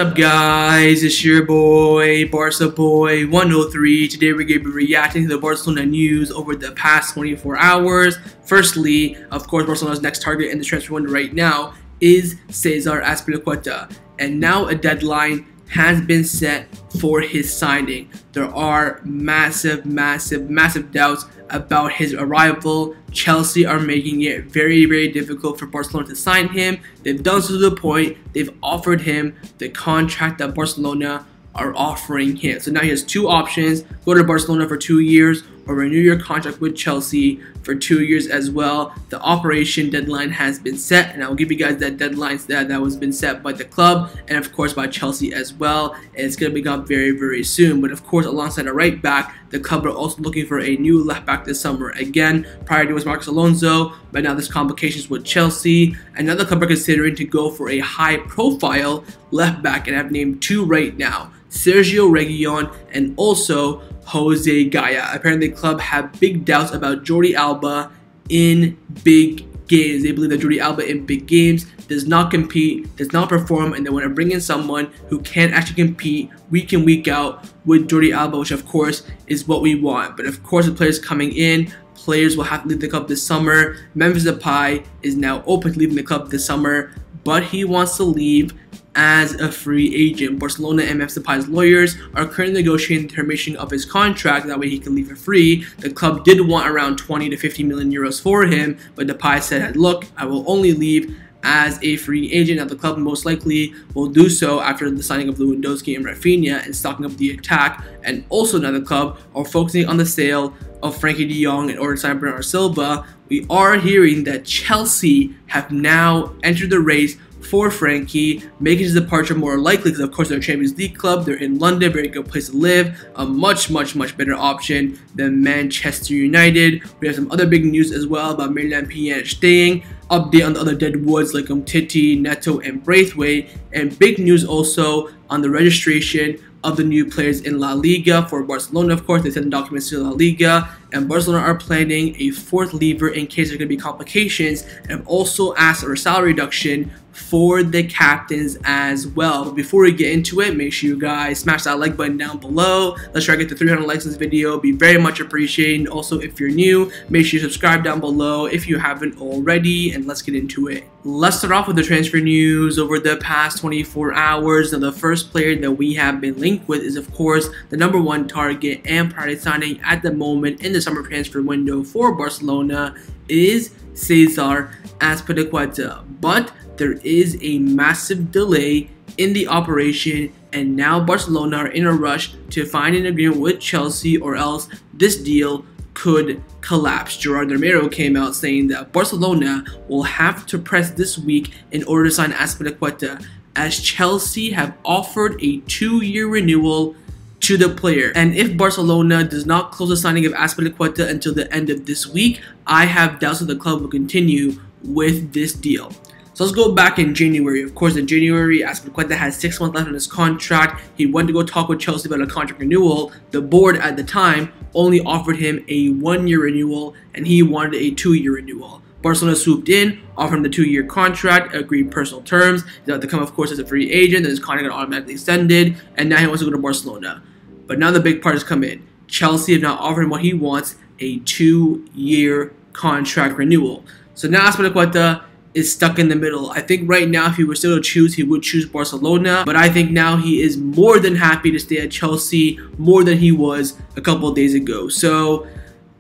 up, guys? It's your boy, Barca Boy 103. Today we're going to be reacting to the Barcelona news over the past 24 hours. Firstly, of course, Barcelona's next target in the transfer window right now is Cesar Azpilicueta. And now a deadline has been set for his signing. There are massive doubts about his arrival. Chelsea are making it very difficult for Barcelona to sign him. They've done so to the point they've offered him the contract that Barcelona are offering him. So now he has two options: go to Barcelona for 2 years or renew your contract with Chelsea for 2 years as well. The operation deadline has been set, and I'll give you guys that deadline that was been set by the club and of course by Chelsea as well. And it's going to become very soon. But of course, alongside a right back, the club are also looking for a new left back this summer. Again, priority was Marcos Alonso, but now there's complications with Chelsea. Another club are considering to go for a high profile left back, and I've named two right now: Sergio Reguilon and also Jose Gaya. Apparently the club have big doubts about Jordi Alba in big games. They believe that Jordi Alba in big games does not compete, does not perform, and they want to bring in someone who can actually compete week in, week out with Jordi Alba, which of course is what we want. But of course, the players coming in, players will have to leave the club this summer. Memphis Depay is now open to leaving the club this summer, but he wants to leave as a free agent. Barcelona and Memphis Depay's lawyers are currently negotiating the termination of his contract. That way he can leave for free. The club did want around 20 to 50 million euros for him, but Depay said, look, I will only leave as a free agent. Now the club most likely will do so after the signing of Lewandowski and Rafinha and stocking up the attack. And also now the club are focusing on the sale of Frenkie de Jong in order to sign Bernardo Silva. We are hearing that Chelsea have now entered the race for Frenkie, making his departure more likely because of course they're a Champions League club, they're in London, very good place to live, a much better option than Manchester United. We have some other big news as well about Miralem Pjanic staying, update on the other deadwoods like Umtiti, Neto, and Braithwaite, and big news also on the registration of the new players in La Liga for Barcelona. Of course, they sent documents to La Liga, and Barcelona are planning a fourth lever in case there could be complications, and have also asked for a salary reduction for the captains as well. But before we get into it, make sure you guys smash that like button down below. Let's try to get to 300 likes in this video. Be very much appreciated. Also, if you're new, make sure you subscribe down below if you haven't already, and let's get into it. Let's start off with the transfer news over the past 24 hours. Now, the first player that we have been linked with is of course the #1 target and priority signing at the moment in the summer transfer window for Barcelona is Cesar Azpilicueta. But there is a massive delay in the operation, and now Barcelona are in a rush to find an agreement with Chelsea, or else this deal could collapse. Gerard Romero came out saying that Barcelona will have to press this week in order to sign Azpilicueta, as Chelsea have offered a 2-year renewal to the player. And if Barcelona does not close the signing of Azpilicueta until the end of this week, I have doubts that the club will continue with this deal. So let's go back in January. Of course, in January, Azpilicueta had 6 months left on his contract. He went to go talk with Chelsea about a contract renewal. The board at the time only offered him a 1-year renewal, and he wanted a 2-year renewal. Barcelona swooped in, offered him the 2-year contract, agreed personal terms. He had to come, of course, as a free agent, then his contract got automatically extended, and now he wants to go to Barcelona. But now the big part has come in. Chelsea have now offered him what he wants, a 2-year contract renewal. So now Azpilicueta is stuck in the middle. I think right now if he were still to choose, he would choose Barcelona, but I think now he is more than happy to stay at Chelsea, more than he was a couple of days ago. So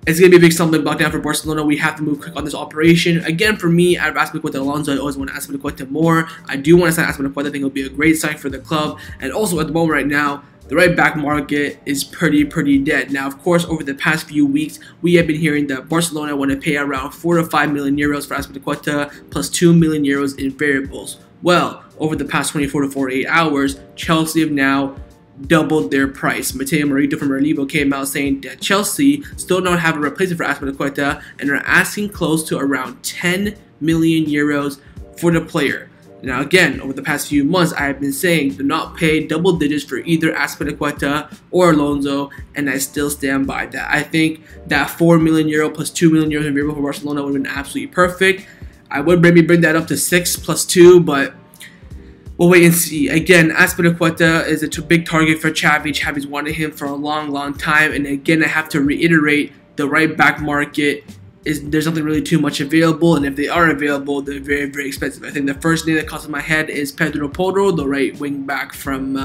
it's going to be a big stumbling block down for Barcelona. We have to move quick on this operation. Again, for me, out of Azpilicueta and Alonso, I always want Azpilicueta more. I do want to sign Azpilicueta. I think it'll be a great sign for the club. And also at the moment right now, the right back market is pretty dead. Now, of course, over the past few weeks, we have been hearing that Barcelona want to pay around 4 to 5 million euros for Azpilicueta plus 2 million euros in variables. Well, over the past 24 to 48 hours, Chelsea have now doubled their price. Mateo Morito from rEguilon came out saying that Chelsea still don't have a replacement for Azpilicueta and are asking close to around 10 million euros for the player. Now again, over the past few months, I have been saying do not pay double digits for either Azpilicueta or Alonso, and I still stand by that. I think that 4 million euro plus 2 million euros in variable for Barcelona would have been absolutely perfect. I would maybe bring that up to 6 plus 2, but we'll wait and see. Again, Azpilicueta is a big target for Xavi. Xavi's wanted him for a long time. And again, I have to reiterate, the right back market there's nothing really too much available, and if they are available, they're very expensive. I think the first name that comes to my head is Pedro Porro, the right wing back from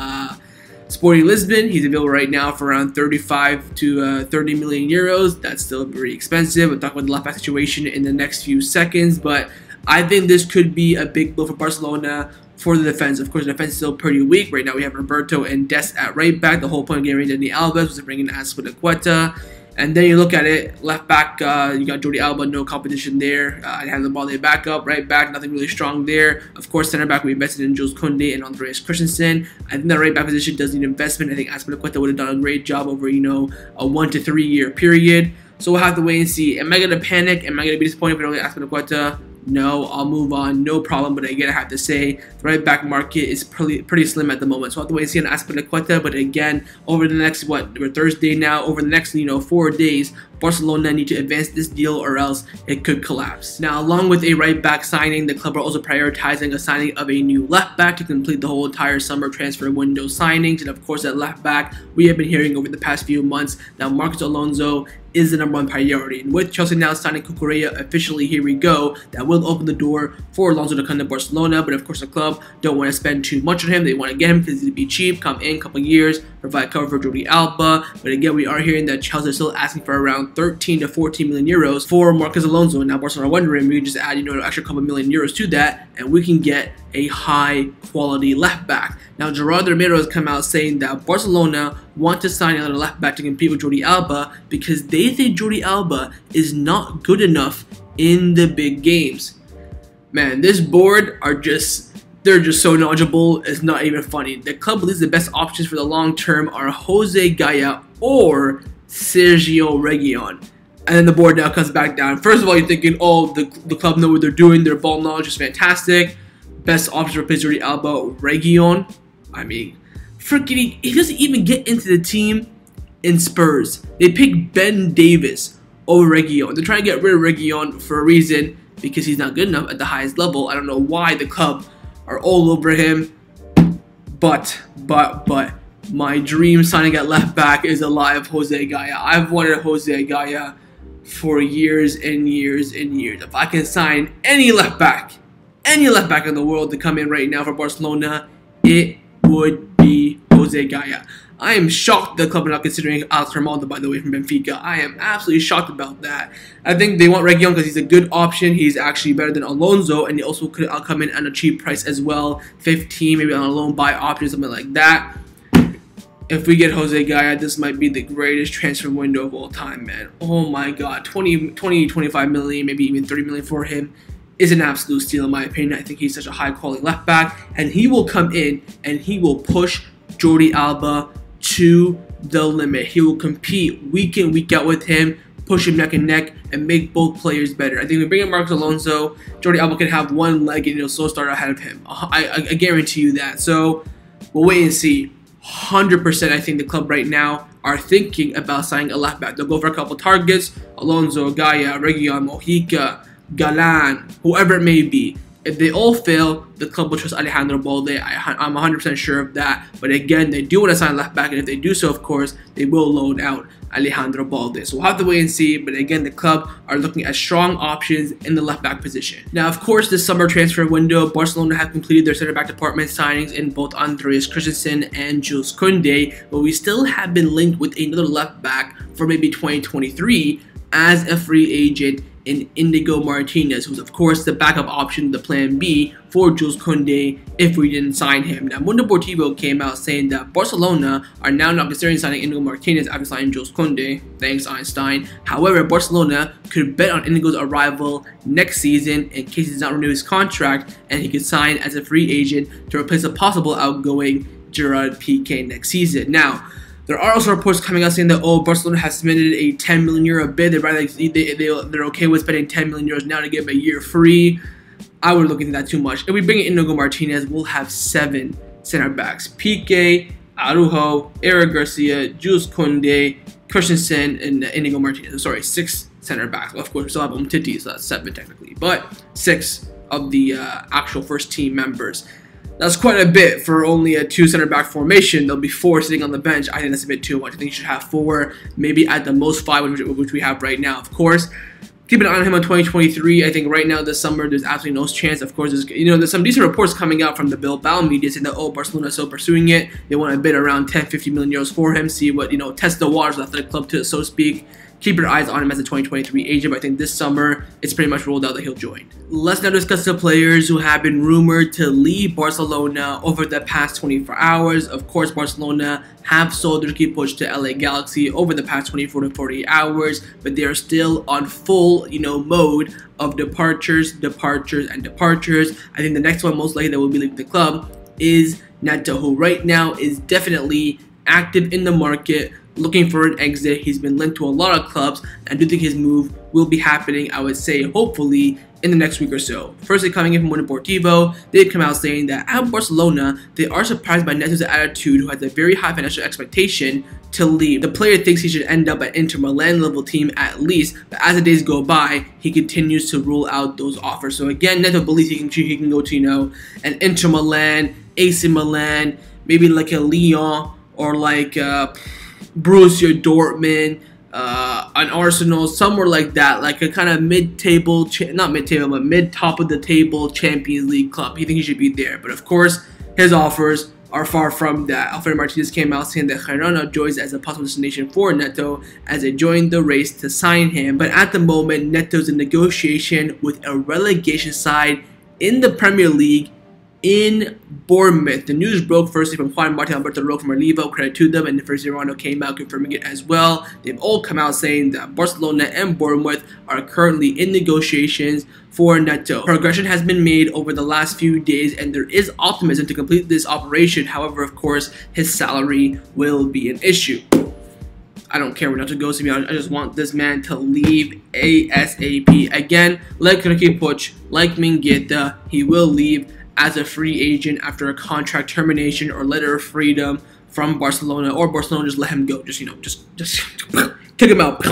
Sporting Lisbon. He's available right now for around 35 to 30 million euros. That's still very expensive. We'll talk about the left back situation in the next few seconds, but I think this could be a big blow for Barcelona for the defense. Of course, the defense is still pretty weak. Right now we have Roberto and Des at right back. The whole point of getting rid of Jordi Alba was to bring in Azpilicueta. And then you look at it, left back, you got Jordi Alba, no competition there. Alejandro Balde back up, right back, nothing really strong there. Of course, center back, we invested in Jules Koundé and Andreas Christensen. I think that right back position does need investment. I think Azpilicueta would have done a great job over, a 1 to 3 year period. So we'll have to wait and see. Am I going to panic? Am I going to be disappointed if I don't get Azpilicueta? No, I'll move on, no problem. But again, I have to say, the right back market is pretty slim at the moment. So I'll have to wait and see on Azpilicueta. But again, over the next, we're Thursday now, over the next, 4 days, Barcelona need to advance this deal or else it could collapse. Now, along with a right back signing, the club are also prioritizing a signing of a new left back to complete the whole entire summer transfer window signings. And of course, at left back, we have been hearing over the past few months that Marcos Alonso is the #1 priority. And with Chelsea now signing Cucurella officially, here we go, that will open the door for Alonso to come to Barcelona. But of course, the club don't want to spend too much on him. They want to get him because he'd be cheap, come in a couple years, provide cover for Jordi Alba. But again, we are hearing that Chelsea is still asking for around 13 to 14 million euros for Marcos Alonso. And now Barcelona are wondering, we can just add, an extra couple million euros to that, and we can get a high quality left back. Now, Gerardo Romero has come out saying that Barcelona want to sign another left back to compete with Jordi Alba because they think Jordi Alba is not good enough in the big games. Man, this board they're just so knowledgeable, it's not even funny. The club believes the best options for the long term are Jose Gaya or Sergio Reguilon. And then the board now comes back down. First of all, you're thinking, oh, the club know what they're doing, their ball knowledge is fantastic. Best option to replace Jordi Alba, Reguilon. I mean, freaking, he doesn't even get into the team in Spurs. They pick Ben Davis over Reguilon. They're trying to get rid of Reguilon for a reason, because he's not good enough at the highest level. I don't know why the club are all over him. But my dream signing at left back is alive, Jose Gaya. I've wanted Jose Gaya for years and years and years. If I can sign any left back in the world to come in right now for Barcelona, it would be Jose Gaya. I am shocked the club are not considering Alex Grimaldo, by the way, from Benfica. I am absolutely shocked about that. I think they want Reguilon because he's a good option. He's actually better than Alonso, and he also could come in at a cheap price as well. 15, maybe on a loan buy option, something like that. If we get Jose Gaya, this might be the greatest transfer window of all time, man. Oh my god, 25 million, maybe even 30 million for him is an absolute steal in my opinion. I think he's such a high quality left back, and he will come in and he will push Jordi Alba to the limit. He will compete week in, week out with him, push him neck and neck, and make both players better. I think if we bring in Marcos Alonso, Jordi Alba can have one leg and he'll still start ahead of him. I guarantee you that. So we'll wait and see. 100% I think the club right now are thinking about signing a left back. They'll go for a couple targets: Alonso, Gaya, Reguilon, Mojica, Galan, whoever it may be. If they all fail, the club will trust Alejandro Balde. I'm 100% sure of that. But again, they do want to sign left back, and if they do so, of course, they will loan out Alejandro Balde. So we'll have to wait and see. But again, the club are looking at strong options in the left back position. Now, of course, this summer transfer window, Barcelona have completed their center back department signings in both Andreas Christensen and Jules Koundé, but we still have been linked with another left back for maybe 2023 as a free agent in Inigo Martinez, who's of course the backup option, the plan B for Jules Koundé if we didn't sign him. Now, Mundo Deportivo came out saying that Barcelona are now not considering signing Inigo Martinez after signing Jules Koundé. Thanks, Einstein. However, Barcelona could bet on Inigo's arrival next season in case he does not renew his contract, and he could sign as a free agent to replace a possible outgoing Gerard Piqué next season. Now, there are also reports coming out saying that, oh, Barcelona has submitted a 10 million euro bid. They're okay with spending 10 million euros now to give him a year free. I would look into that too much. If we bring in Inigo Martinez, we'll have 7 center backs: Piqué, Araujo, Eric Garcia, Jules Koundé, Christensen, and Inigo Martinez. Sorry, 6 center backs. Well, of course, we still have Umtiti, so that's 7 technically, but 6 of the actual first team members. That's quite a bit for only a 2 center back formation. There'll be 4 sitting on the bench. I think that's a bit too much. I think you should have 4, maybe at the most 5, which we have right now. Of course, keep an eye on him on 2023. I think right now this summer there's absolutely no chance. Of course, there's some decent reports coming out from the Bilbao media saying that Barcelona is still pursuing it. They want to bid around 10-15 million euros for him. See what test the waters of the club, to so to speak. Keep your eyes on him as a 2023 agent, but I think this summer it's pretty much ruled out that he'll join. Let's now discuss the players who have been rumored to leave Barcelona over the past 24 hours. Of course, Barcelona have sold their key push to LA Galaxy over the past 24 to 48 hours, but they are still on full, mode of departures. I think the next one most likely that will be leaving the club is Neto, who right now is definitely active in the market, looking for an exit. He's been linked to a lot of clubs, and I do think his move will be happening, I would say, hopefully, in the next week or so. Firstly, coming in from Mundo Deportivo, they've come out saying that at Barcelona, they are surprised by Neto's attitude, who has a very high financial expectation to leave. The player thinks he should end up at Inter Milan level team at least, but as the days go by, he continues to rule out those offers. So again, Neto believes he can go to, an Inter Milan, AC Milan, maybe like a Lyon, or like Borussia Dortmund, an Arsenal, somewhere like that, like a kind of mid-table, not mid-table, but mid-top of the table Champions League club. He thinks he should be there, but of course, his offers are far from that. Alfredo Martinez came out saying that Girona joins as a possible destination for Neto as they join the race to sign him. But at the moment, Neto's in negotiation with a relegation side in the Premier League in Bournemouth. The news broke firstly from Juan Martin Alberto Roque from Arriba, credit to them, and the first Rondo came out confirming it as well. They've all come out saying that Barcelona and Bournemouth are currently in negotiations for Neto. Progression has been made over the last few days, and there is optimism to complete this operation. However, of course, his salary will be an issue. I don't care where Neto goes, to be honest. I just want this man to leave ASAP. Again, like Ricky Puig, like Mingueta, he will leave as a free agent after a contract termination or letter of freedom from Barcelona, or Barcelona just let him go. Just kick him out.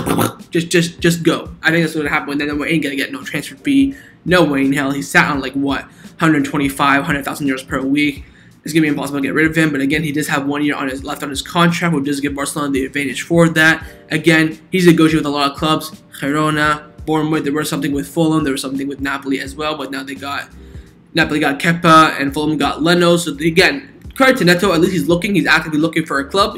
Just go. I think that's what happened. Then we ain't gonna get no transfer fee, no way in hell. He sat on like what, 100,000 euros per week. It's gonna be impossible to get rid of him. But again, he does have 1 year left on his contract, which does give Barcelona the advantage for that. Again, he's negotiating with a lot of clubs. Girona, Bournemouth. There was something with Fulham. There was something with Napoli as well. But now Napoli got Kepa and Fulham got Leno. So again, credit to Neto, at least he's looking. He's actively looking for a club.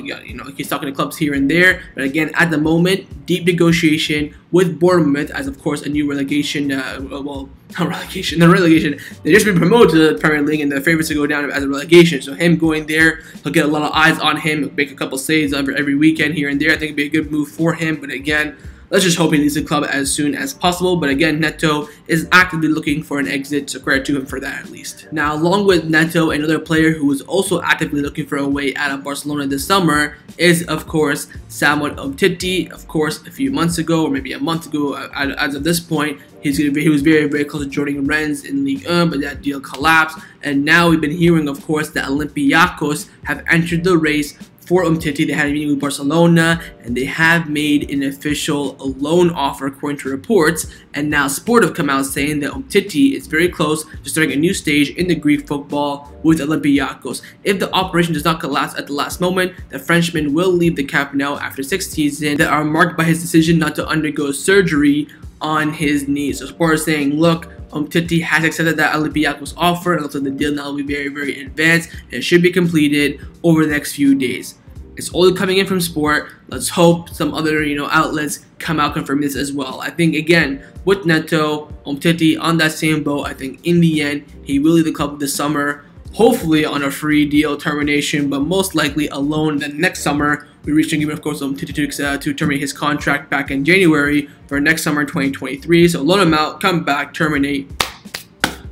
He's talking to clubs here and there. But again, at the moment, deep negotiation with Bournemouth, as of course a new relegation. Well, not relegation. The relegation. They just been promoted to the Premier League, and the favorites to go down as a relegation. So him going there, he'll get a lot of eyes on him. He'll make a couple saves every weekend here and there. I think it'd be a good move for him. But again, let's just hope he leaves the club as soon as possible. But again, Neto is actively looking for an exit, so credit to him for that at least. Now, along with Neto, another player who is also actively looking for a way out of Barcelona this summer is, of course, Samuel Umtiti. Of course, a few months ago, or maybe a month ago, as of this point, he was very, very close to joining Rennes in Ligue 1, but that deal collapsed. And now we've been hearing, of course, that Olympiacos have entered the race for Umtiti. They had a meeting with Barcelona, and they have made an official loan offer according to reports. And now Sport have come out saying that Umtiti is very close to starting a new stage in the Greek football with Olympiacos. If the operation does not collapse at the last moment, the Frenchman will leave the Camp Nou after 6 seasons that are marked by his decision not to undergo surgery on his knees. So Sport is saying, look, Umtiti has accepted that Olympiacos offer, and also the deal now will be very, very advanced, and it should be completed over the next few days. It's only coming in from Sport. Let's hope some other outlets come out confirming this as well. I think again with Neto, Umtiti on that same boat. I think in the end he will leave the club this summer, hopefully on a free deal termination, but most likely a loan. Then next summer we reached an agreement, of course, Umtiti to terminate his contract back in January for next summer 2023. So loan him out, come back, terminate.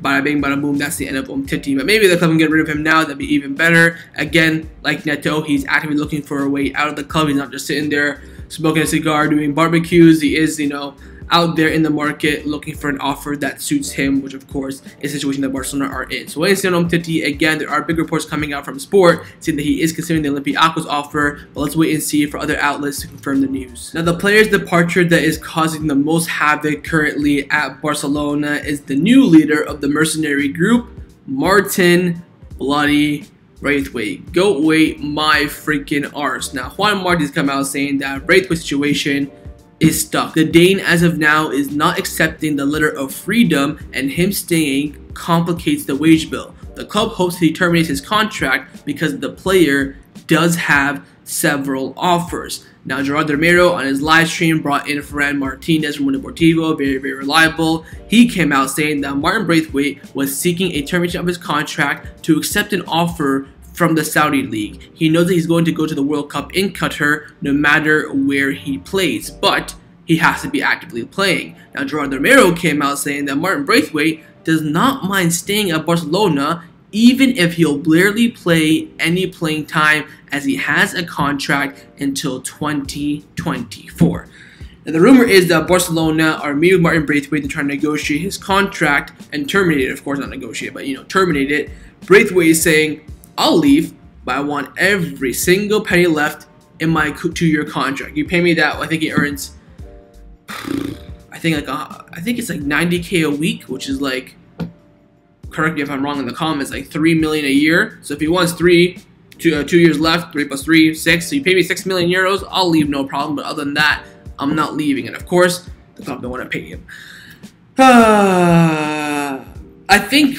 Bada bing, bada boom, that's the end of Umtiti. But maybe the club can get rid of him now, that'd be even better. Again, like Neto, he's actively looking for a way out of the club. He's not just sitting there smoking a cigar, doing barbecues. He is, out there in the market looking for an offer that suits him, which of course is the situation that Barcelona are in. So waiting on Umtiti. Again, there are big reports coming out from Sport saying that he is considering the Olympiacos offer, but let's wait and see for other outlets to confirm the news. Now, the player's departure that is causing the most havoc currently at Barcelona is the new leader of the mercenary group, Martin bloody Braithwaite. Go away my freaking arse. Now, Juan Martin's come out saying that Braithwaite's situation is stuck. The Dane, as of now, is not accepting the letter of freedom, and him staying complicates the wage bill. The club hopes he terminates his contract because the player does have several offers. Now, Jordi Alba on his live stream brought in Miralem Martinez from Deportivo, very reliable. He came out saying that Martin Braithwaite was seeking a termination of his contract to accept an offer from the Saudi League. He knows that he's going to go to the World Cup in Qatar no matter where he plays, but he has to be actively playing. Now, Jordi Alba came out saying that Martin Braithwaite does not mind staying at Barcelona even if he'll barely play any playing time, as he has a contract until 2024. Now, the rumor is that Barcelona are meeting Martin Braithwaite to try to negotiate his contract and terminate it. Of course, not negotiate, but terminate it. Braithwaite is saying, I'll leave, but I want every single penny left in my 2-year contract. You pay me that, I think he earns, I think it's like 90K a week, which is like, correct me if I'm wrong in the comments, like 3 million a year. So if he wants 2 years left, 3 plus 3, 6, so you pay me 6 million euros, I'll leave, no problem. But other than that, I'm not leaving. And of course, the club don't want to pay him. I think,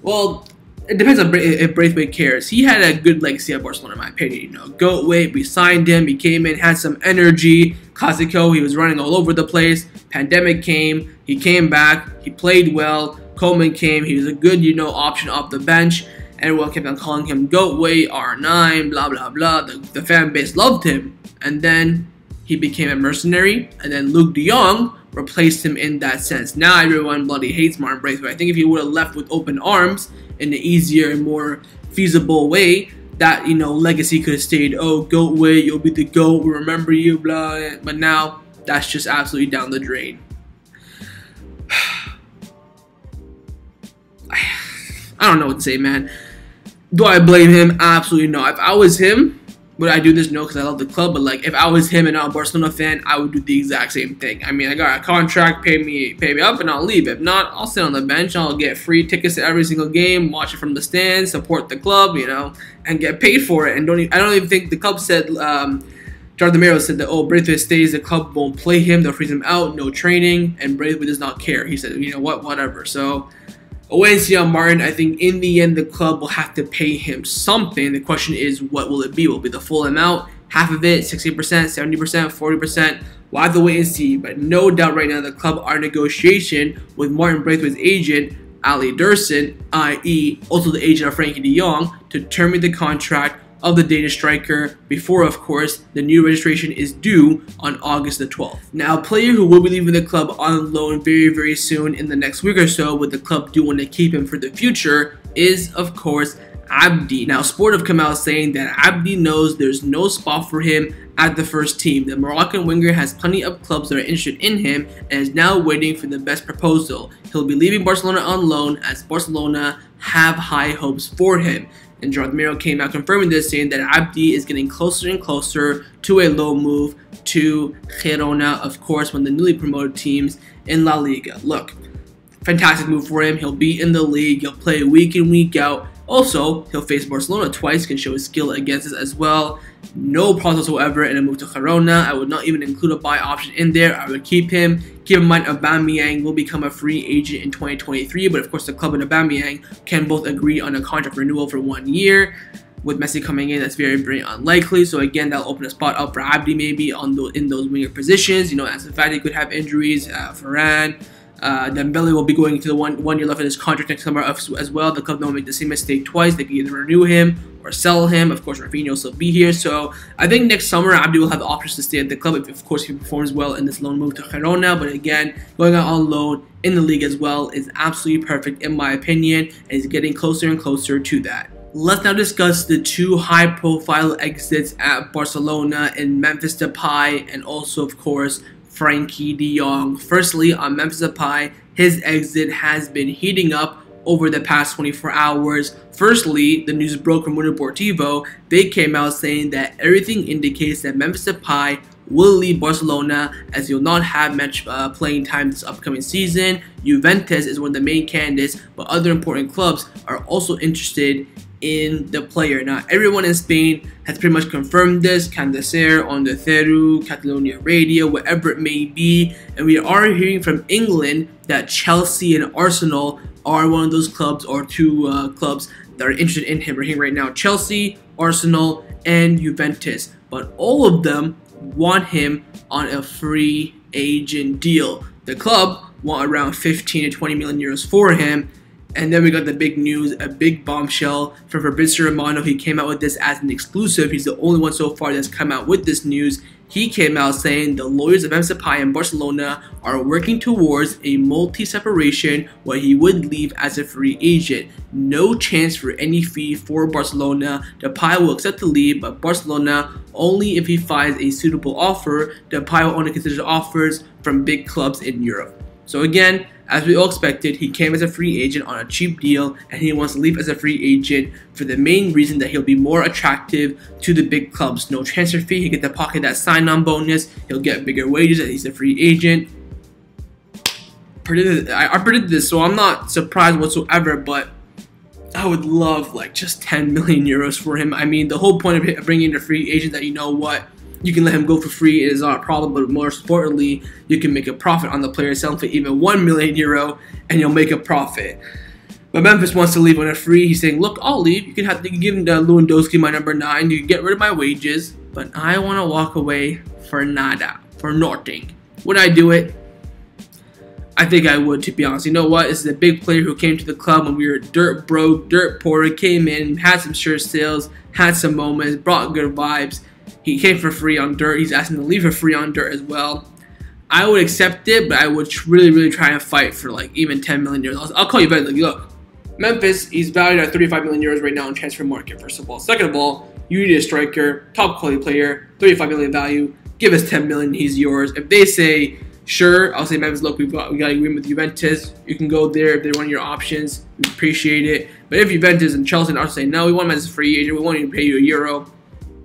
well, it depends on if Braithwaite cares. He had a good legacy at Barcelona, in my opinion. Goat weight, we signed him, he came in, had some energy. Clasico, he was running all over the place. Pandemic came, he came back, he played well. Coleman came, he was a good, option off the bench. Everyone kept on calling him Goat weight, R9, blah, blah, blah. The fan base loved him. And then he became a mercenary. And then Luke de Jong replaced him in that sense. Now everyone bloody hates Martin Braithwaite. I think if he would have left with open arms in an easier and more feasible way, that, legacy could have stayed. Oh, Goat weight, you'll be the GOAT, we remember you, blah. But now, that's just absolutely down the drain. I don't know what to say, man. Do I blame him? Absolutely no. If I was him, would I do this? No, because I love the club. But like, if I was him and not a Barcelona fan, I would do the exact same thing. I mean, I got a contract, pay me up, and I'll leave. If not, I'll sit on the bench. I'll get free tickets to every single game, watch it from the stands, support the club, and get paid for it. And I don't even think the club said. Jordi Alba said that, oh, Braithwaite stays, the club won't play him, they'll freeze him out, no training, and Braithwaite does not care. He said, whatever. So, away and see on Martin. I think in the end, the club will have to pay him something. The question is, what will it be? Will it be the full amount? Half of it, 60%, 70%, 40%? We'll have to wait and see. But no doubt right now, the club are in negotiation with Martin Braithwaite's agent, Ali Dursun, i.e. also the agent of Frenkie de Jong, to terminate the contract of the Danish striker before, of course, the new registration is due on August the 12th. Now, a player who will be leaving the club on loan very soon in the next week or so, with the club do want to keep him for the future, is, of course, Abde. Now, Sport have come out saying that Abde knows there's no spot for him at the first team. The Moroccan winger has plenty of clubs that are interested in him and is now waiting for the best proposal. He'll be leaving Barcelona on loan, as Barcelona have high hopes for him. And Jordi Alba came out confirming this, saying that Abde is getting closer and closer to a loan move to Girona, of course, one of the newly promoted teams in La Liga. Look, fantastic move for him. He'll be in the league. He'll play week in, week out. Also, he'll face Barcelona twice, can show his skill against us as well. No problems whatsoever in a move to Girona. I would not even include a buy option in there. I would keep him. Keep in mind, Aubameyang will become a free agent in 2023, but of course the club and Aubameyang can both agree on a contract renewal for 1 year. With Messi coming in, that's very unlikely. So again, that'll open a spot up for Abde maybe in those winger positions. As the fact he could have injuries, Varane. Dembele will be going into the one year left in his contract next summer as well. The club don't make the same mistake twice. They can either renew him or sell him. Of course, Rafinha will still be here. So I think next summer, Abde will have the options to stay at the club if, of course, he performs well in this loan move to Girona. But again, going out on loan in the league as well is absolutely perfect in my opinion, and he's getting closer and closer to that. Let's now discuss the two high-profile exits at Barcelona in Memphis Depay and also, of course, Frenkie de Jong. Firstly, on Memphis Depay, his exit has been heating up over the past 24 hours. Firstly, the news broke from Deportivo. They came out saying that everything indicates that Memphis Depay will leave Barcelona as he will not have much playing time this upcoming season. Juventus is one of the main candidates, but other important clubs are also interested in the player. Now, everyone in Spain has pretty much confirmed this. Candacer, Onda Cero, Catalonia Radio, whatever it may be. And we are hearing from England that Chelsea and Arsenal are one of those clubs, or two clubs that are interested in him. We're hearing right now Chelsea, Arsenal, and Juventus. But all of them want him on a free agent deal. The club want around 15 to 20 million euros for him. And then we got the big news, a big bombshell from Fabrizio Romano. He came out with this as an exclusive. He's the only one so far that's come out with this news. He came out saying the lawyers of Memphis Depay and Barcelona are working towards a multi-separation where he would leave as a free agent. No chance for any fee for Barcelona. Depay will accept the leave, but Barcelona only if he finds a suitable offer. Depay will only consider offers from big clubs in Europe. So again, as we all expected, he came as a free agent on a cheap deal, and he wants to leave as a free agent for the main reason that he'll be more attractive to the big clubs. No transfer fee, he get to pocket that sign-on bonus, he'll get bigger wages as he's a free agent. I predicted this, so I'm not surprised whatsoever, but I would love like just 10 million euros for him. I mean, the whole point of bringing in a free agent that, you know what, you can let him go for free, it is not a problem, but more importantly, you can make a profit on the player, selling for even 1 million euro, and you'll make a profit. But Memphis wants to leave on a free. He's saying, look, I'll leave. You can give him Lewandowski, my number 9. You can get rid of my wages, but I want to walk away for nada, for nothing. Would I do it? I think I would, to be honest. You know what? This is a big player who came to the club when we were dirt broke, dirt poor. He came in, had some shirt sales, had some moments, brought good vibes. He came for free on dirt. He's asking to leave for free on dirt as well. I would accept it, but I would really try and fight for like even 10 million euros. I'll call you back. Like, look, Memphis, he's valued at 35 million euros right now in transfer market, first of all. Second of all, you need a striker, top quality player, 35 million value. Give us 10 million, he's yours. If they say, sure, I'll say, Memphis, look, we got an agreement with Juventus. You can go there if they're one of your options. We appreciate it. But if Juventus and Chelsea are saying, no, we want him as a free agent, we won't even pay you €1,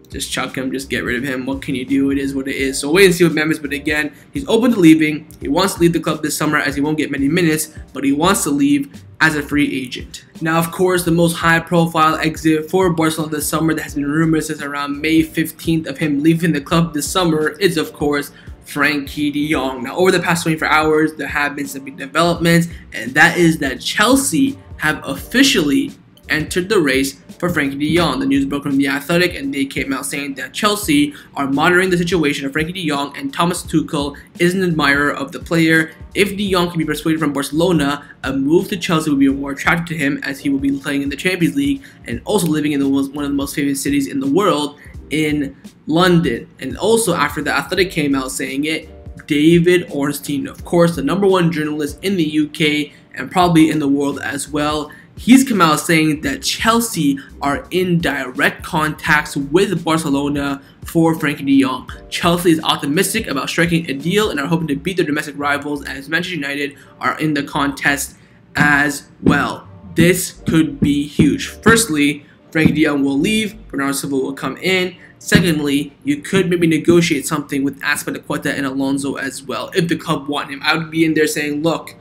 just chuck him, just get rid of him. What can you do? It is what it is. So wait and see with Memphis, but again, he's open to leaving. He wants to leave the club this summer as he won't get many minutes, but he wants to leave as a free agent. Now, of course, the most high-profile exit for Barcelona this summer that has been rumored since around May 15th of him leaving the club this summer is, of course, Frenkie de Jong. Now, over the past 24 hours, there have been some big developments, and that is that Chelsea have officially entered the race for Frenkie de Jong. The news broke from The Athletic, and they came out saying that Chelsea are monitoring the situation of Frenkie de Jong, and Thomas Tuchel is an admirer of the player. If de Jong can be persuaded from Barcelona, a move to Chelsea will be more attractive to him as he will be playing in the Champions League and also living in one of the most famous cities in the world, in London. And also, after The Athletic came out saying it, David Ornstein, of course, the #1 journalist in the UK and probably in the world as well, he's come out saying that Chelsea are in direct contacts with Barcelona for Frenkie de Jong. Chelsea is optimistic about striking a deal and are hoping to beat their domestic rivals, as Manchester United are in the contest as well. This could be huge. Firstly, Frenkie de Jong will leave, Bernardo Silva will come in. Secondly, you could maybe negotiate something with Azpilicueta and Alonso as well if the club want him. I would be in there saying, look,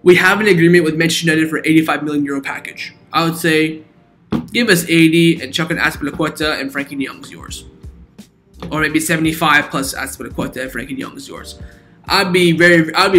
we have an agreement with Manchester United for €85 million package. I would say, give us 80 and chuck in Azpilicueta and Frenkie de Jong's yours. Or maybe 75 plus Azpilicueta and Frenkie de Jong is yours. I'd be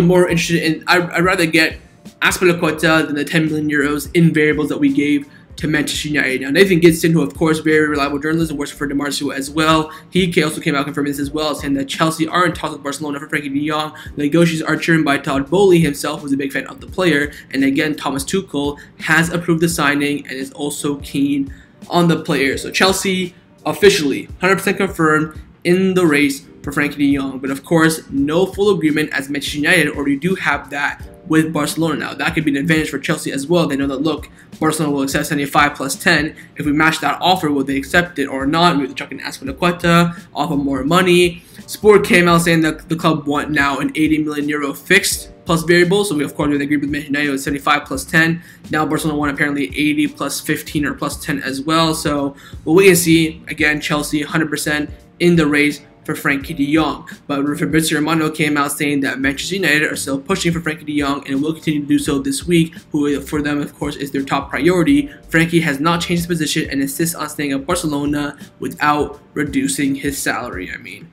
more interested in, I'd rather get Azpilicueta than the 10 million euros in variables that we gave to Manchester United. Now, Nathan Gibson, who of course very reliable journalist and works for DeMarcio as well, he also came out confirming this as well, saying that Chelsea are in talks with Barcelona for Frenkie de Jong. The negotiations are chaired by Todd Bowley himself, who's a big fan of the player, and again, Thomas Tuchel has approved the signing and is also keen on the player. So Chelsea officially 100% confirmed in the race for Frenkie de Jong, but of course, no full agreement as Manchester United already do have that with Barcelona. Now, that could be an advantage for Chelsea as well. They know that, look, Barcelona will accept 75 plus 10. If we match that offer, will they accept it or not? We have to chuck in Azpilicueta, offer more money. Sport came out saying that the club want now an 80 million euro fixed plus variable. So we, of course, we agreed with Manchester United with 75 plus 10. Now Barcelona want apparently 80 plus 15 or plus 10 as well. So we'll wait and see. Again, Chelsea 100% in the race for Frenkie de Jong. But Fabrizio Romano came out saying that Manchester United are still pushing for Frenkie de Jong and will continue to do so this week, who for them, of course, is their top priority. Frenkie has not changed his position and insists on staying at Barcelona without reducing his salary. I mean,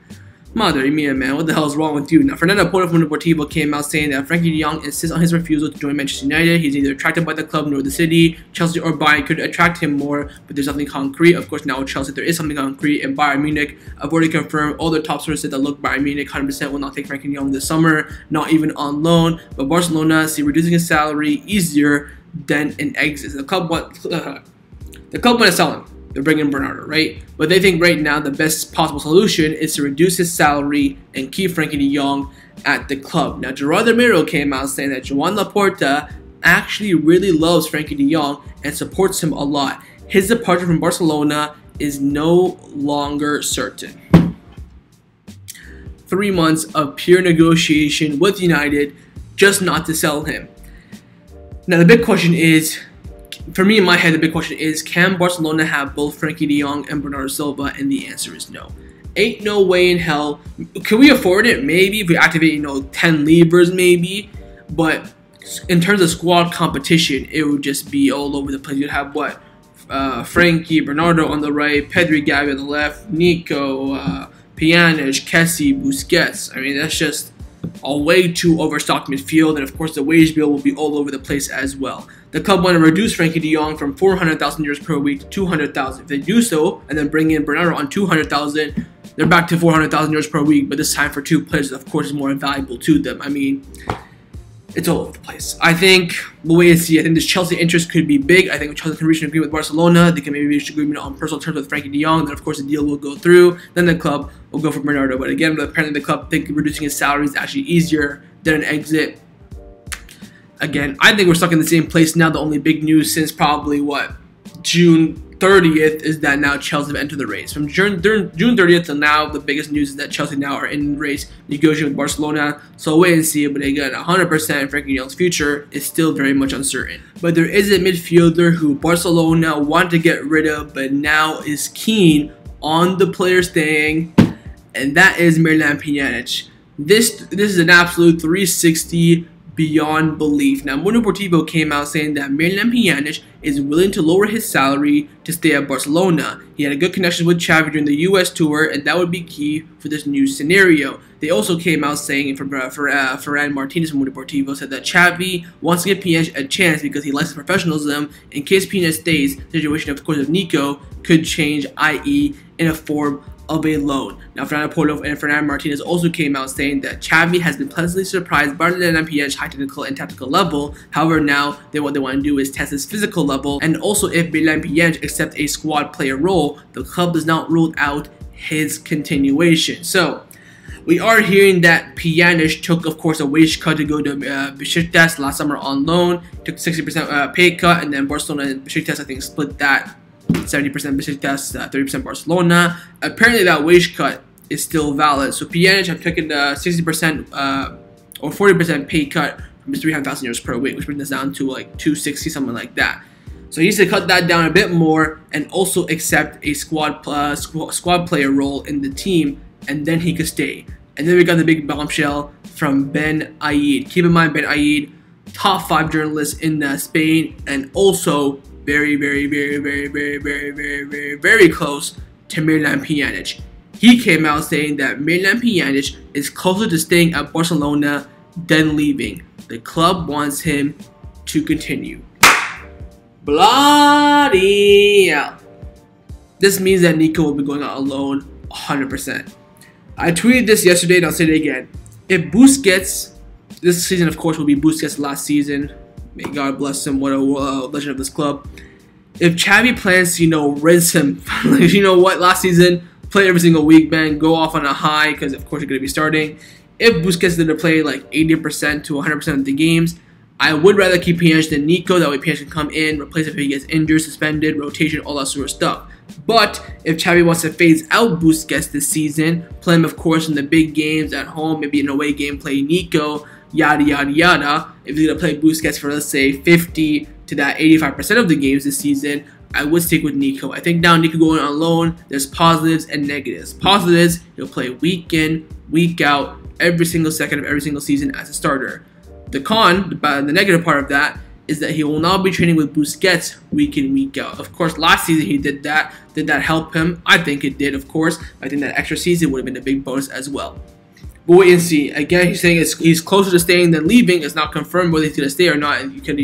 Madre mia, man, what the hell is wrong with you? Now, Fernando Porto from Deportivo came out saying that Frenkie de Jong insists on his refusal to join Manchester United. He's neither attracted by the club nor the city. Chelsea or Bayern could attract him more, but there's nothing concrete. Of course, now with Chelsea, there is something concrete. And Bayern Munich, I've already confirmed, all the top sources said that, look, Bayern Munich 100% will not take Frenkie de Jong this summer, not even on loan. But Barcelona see reducing his salary easier than an exit. The club want to sell him. They're bringing Bernardo, right? But they think right now the best possible solution is to reduce his salary and keep Frenkie de Jong at the club. Now, Gerard Romero came out saying that Joan Laporta actually really loves Frenkie de Jong and supports him a lot. His departure from Barcelona is no longer certain. 3 months of pure negotiation with United just not to sell him. Now, the big question is, for me, in my head, the big question is, can Barcelona have both Frenkie de Jong and Bernardo Silva? And the answer is no. Ain't no way in hell. Can we afford it? Maybe if we activate, 10 levers, maybe. But in terms of squad competition, it would just be all over the place. You'd have what? Frenkie, Bernardo on the right, Pedri, Gavi on the left, Nico, Pjanic, Kessie, Busquets. I mean, that's just a way too overstocked midfield, and of course the wage bill will be all over the place as well. The club want to reduce Frenkie de Jong from 400,000 euros per week to 200,000. If they do so, and then bring in Bernardo on 200,000, they're back to 400,000 euros per week, but this time for 2 players, of course, is more valuable to them. I mean, it's all over the place. I think we'll wait and see. I think this Chelsea interest could be big. I think Chelsea can reach an agreement with Barcelona. They can maybe reach an agreement on personal terms with Frenkie de Jong. Then, of course, the deal will go through. Then the club will go for Bernardo. But again, apparently the club think reducing his salary is actually easier than an exit. Again, I think we're stuck in the same place now. The only big news since probably, June 30th is that now Chelsea have entered the race. From June 30th to now, the biggest news is that Chelsea now are in the race negotiating with Barcelona. So wait and see. But again, 100% Frenkie de Jong's future is still very much uncertain. But there is a midfielder who Barcelona want to get rid of, but now is keen on the player staying, and that is Miralem Pjanic. This is an absolute 360 beyond belief. Now, Mundo Deportivo came out saying that Miralem Pjanic is willing to lower his salary to stay at Barcelona. He had a good connection with Xavi during the US tour, and that would be key for this new scenario. They also came out saying, Ferran Martinez from Mundo Deportivo said that Xavi wants to give Pjanic a chance because he likes his professionalism. In case Pjanic stays, the situation, of course, of Nico could change, i.e. in a form of a loan. Now, Fernando Porto and Fernando Martinez also came out saying that Xavi has been pleasantly surprised by Miralem Pjanic's high technical and tactical level. However, now what they want to do is test his physical level, and also if Miralem Pjanic accepts a squad player role, the club does not rule out his continuation. So, we are hearing that Pjanic took, of course, a wage cut to go to Besiktas last summer on loan, took 60% pay cut, and then Barcelona and Besiktas, I think, split that. 70% Besiktas, 30% Barcelona. Apparently that wage cut is still valid. So Pjanic have taken the 60% or 40% pay cut from his 300,000 euros per week, which brings us down to like 260, something like that. So he needs to cut that down a bit more and also accept a squad player role in the team, and then he could stay. And then we got the big bombshell from Ben Aid. Keep in mind, Ben Aid, top 5 journalist in Spain, and also very close to Miralem Pjanic. He came out saying that Miralem Pjanic is closer to staying at Barcelona than leaving. The club wants him to continue. Bloody hell. This means that Nico will be going out alone 100%. I tweeted this yesterday and I'll say it again. If Busquets, this season of course will be Busquets' last season. May God bless him. What a legend of this club. If Xavi plans to, rinse him, last season, play every single week, man, go off on a high, because of course you're going to be starting. If Busquets did to play like 80% to 100% of the games, I would rather keep Pjanic than Nico. That way Pjanic can come in, replace if he gets injured, suspended, rotation, all that sort of stuff. But if Xavi wants to phase out Busquets this season, play him, of course, in the big games at home, maybe an away game, play Nico, yada yada yada. If he's gonna play Busquets for, let's say, 50 to that 85% of the games this season, I would stick with Nico. I think now Nico going on loan, there's positives and negatives. Positives, he'll play week in, week out, every single second of every single season as a starter. The con, the negative part of that, is that he will now be training with Busquets week in, week out. Of course, last season he did that. Did that help him? I think it did, of course. I think that extra season would have been a big bonus as well. But wait and see. Again, he's saying he's closer to staying than leaving. It's not confirmed whether he's going to stay or not. You can,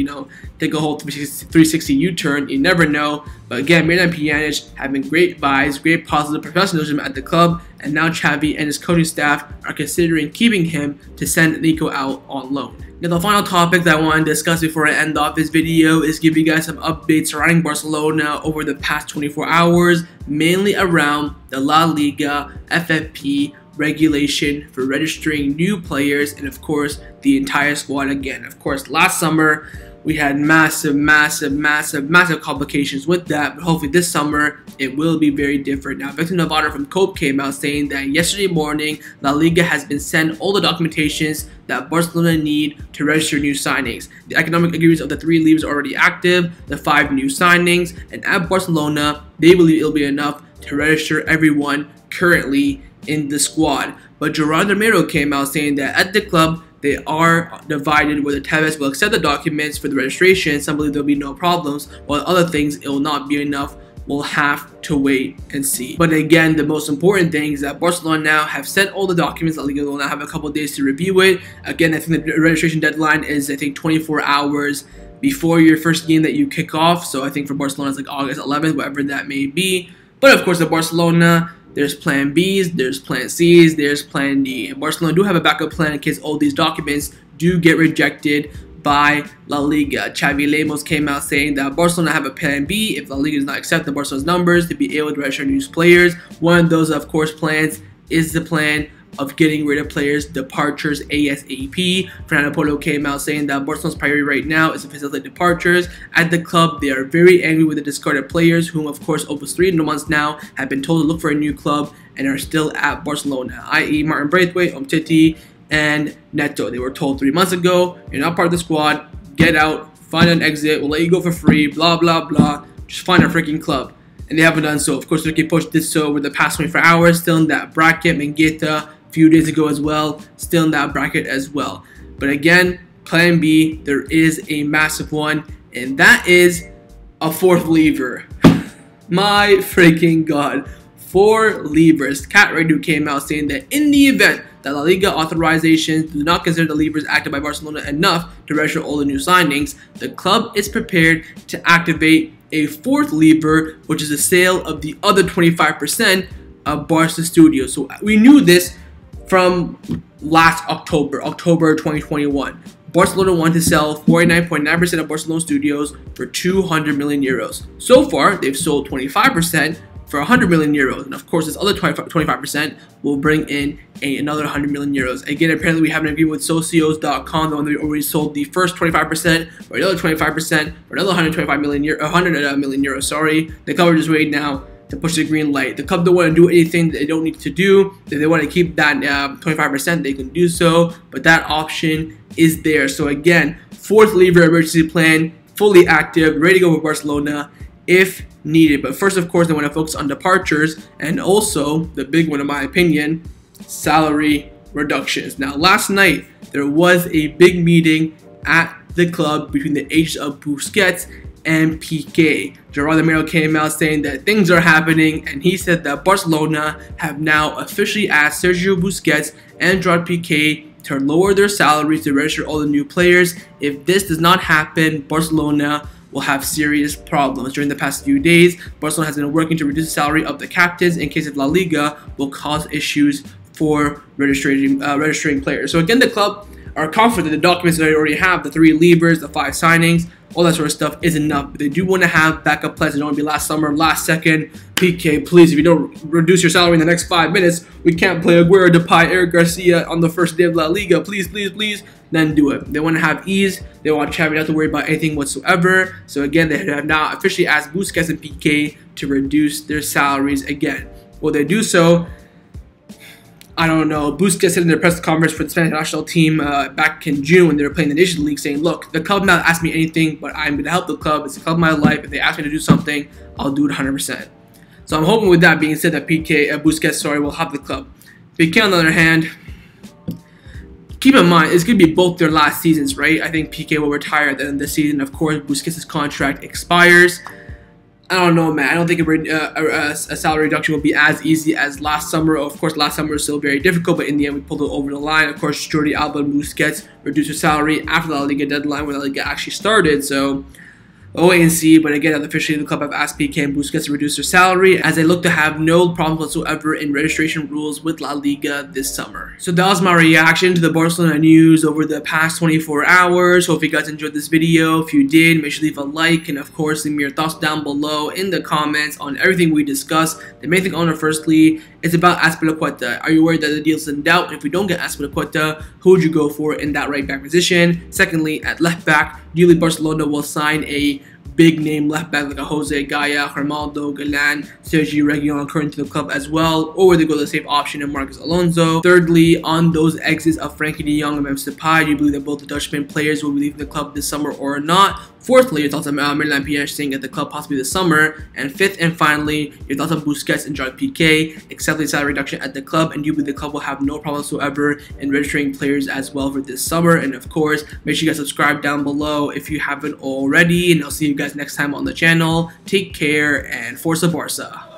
take a whole 360 U-turn. You never know. But again, Miralem Pjanic having great vibes, great positive professionalism at the club. And now Xavi and his coaching staff are considering keeping him to send Nico out on loan. Now, the final topic that I want to discuss before I end off this video is give you guys some updates surrounding Barcelona over the past 24 hours, mainly around the La Liga FFP regulation for registering new players, and of course the entire squad again. Of course, last summer we had massive complications with that, but hopefully this summer it will be very different. Now, Victor Navarro from COPE came out saying that yesterday morning La Liga has been sent all the documentations that Barcelona need to register new signings. The economic agreements of the 3 leagues are already active, the 5 new signings, and at Barcelona they believe it'll be enough to register everyone currently in the squad. But Jordi Alba came out saying that at the club they are divided, where the Tevez will accept the documents for the registration. Some believe there'll be no problems, while other things it will not be enough. We'll have to wait and see. But again, the most important thing is that Barcelona now have sent all the documents. La Liga will now have a couple of days to review it. Again, I think the registration deadline is 24 hours before your first game that you kick off. So I think for Barcelona it's like August 11th, whatever that may be. But of course, at Barcelona, there's plan Bs, there's plan Cs, there's plan D. And Barcelona do have a backup plan in case all these documents do get rejected by La Liga. Xavi Lemos came out saying that Barcelona have a plan B if La Liga does not accept the Barcelona's numbers to be able to register new players. One of those, of course, plans is the plan of getting rid of players' departures ASAP. Fernando Porto came out saying that Barcelona's priority right now is to facilitate departures. At the club, they are very angry with the discarded players, whom of course over 3 months now have been told to look for a new club and are still at Barcelona, i.e. Martin Braithwaite, Umtiti, and Neto. They were told 3 months ago, you're not part of the squad, get out, find an exit, we'll let you go for free, blah blah blah, just find a freaking club. And they haven't done so. Of course, Ricky Push did so over the past 24 hours, still in that bracket. Mengueta few days ago as well, still in that bracket as well. But again, plan B, there is a massive one, and that is a 4th lever. My freaking god, 4 levers. Cat Redu came out saying that in the event that La Liga authorizations do not consider the levers acted by Barcelona enough to register all the new signings, the club is prepared to activate a 4th lever, which is the sale of the other 25% of Barca Studios. So we knew this from last October 2021. Barcelona wanted to sell 49.9% of Barcelona Studios for 200 million euros. So far, they've sold 25% for 100 million euros. And of course, this other 25% will bring in another 100 million euros. Again, apparently we have an agreement with Socios.com, the one that we already sold the first 25% for another 25% for another 100 million euros. Sorry, the club is just waiting now to push the green light. The club don't want to do anything that they don't need to do. If they want to keep that 25%, they can do so, but that option is there. So again, 4th lever emergency plan, fully active, ready to go for Barcelona if needed. But first, of course, they want to focus on departures and also, the big one in my opinion, salary reductions. Now, last night, there was a big meeting at the club between the agents of Busquets and Piqué. Jordi Alba came out saying that things are happening, and he said that Barcelona have now officially asked Sergio Busquets and Jordi Piqué to lower their salaries to register all the new players. If this does not happen, Barcelona will have serious problems. During the past few days, Barcelona has been working to reduce the salary of the captains in case of La Liga will cause issues for registering players. So again, the club are confident the documents that they already have, the 3 levers, the 5 signings, all that sort of stuff is enough. But they do want to have backup plans. They don't want to be last summer, last second. Piqué, please, if you don't reduce your salary in the next 5 minutes, we can't play Aguero, Depay, Eric Garcia on the first day of La Liga. Please, please, please. Then do it. They want to have ease. They want Xavi not to worry about anything whatsoever. So again, they have now officially asked Busquets and Piqué to reduce their salaries again. Will they do so? I don't know, Busquets said in their press conference for the Spanish national team back in June when they were playing the Nations League, saying, look, the club not asked me anything, but I'm going to help the club. It's the club of my life. If they ask me to do something, I'll do it 100%. So I'm hoping with that being said that Busquets will have the club. Piqué, on the other hand, keep in mind, it's going to be both their last seasons, right? I think Piqué will retire at the end of the season. Of course, Busquets' contract expires. I don't know, man. I don't think a salary reduction will be as easy as last summer. Of course, last summer was still very difficult, but in the end, we pulled it over the line. Of course, Jordi Alba and Busquets reduced their salary after the La Liga deadline when La Liga actually started. So we'll wait and see. But again, officially, the club have asked Piqué and Busquets to reduce their salary as they look to have no problems whatsoever in registration rules with La Liga this summer. So that was my reaction to the Barcelona news over the past 24 hours. Hope you guys enjoyed this video. If you did, make sure to leave a like, and of course, leave me your thoughts down below in the comments on everything we discussed. The main thing I want to firstly is about Azpilicueta. Are you worried that the deal's in doubt? If we don't get Azpilicueta, who would you go for in that right back position? Secondly, at left back, do you believe Barcelona will sign a big name left back like a Jose Gaya, Ronaldo, Galan, Sergio, rEguilon current to the club as well, or would they go the safe option of Marcos Alonso? Thirdly, on those exits of Frenkie de Jong and Memphis Depay, do you believe that both the Dutchman players will be leaving the club this summer or not? Fourthly, your thoughts on Miralem Pjanic staying at the club possibly this summer. And fifth and finally, your thoughts on Busquets and Jordi Piqué accepting salary reduction at the club, and do you believe the club will have no problem whatsoever in registering players as well for this summer? And of course, make sure you guys subscribe down below if you haven't already, and I'll see you guys next time on the channel. Take care and Forza Barca.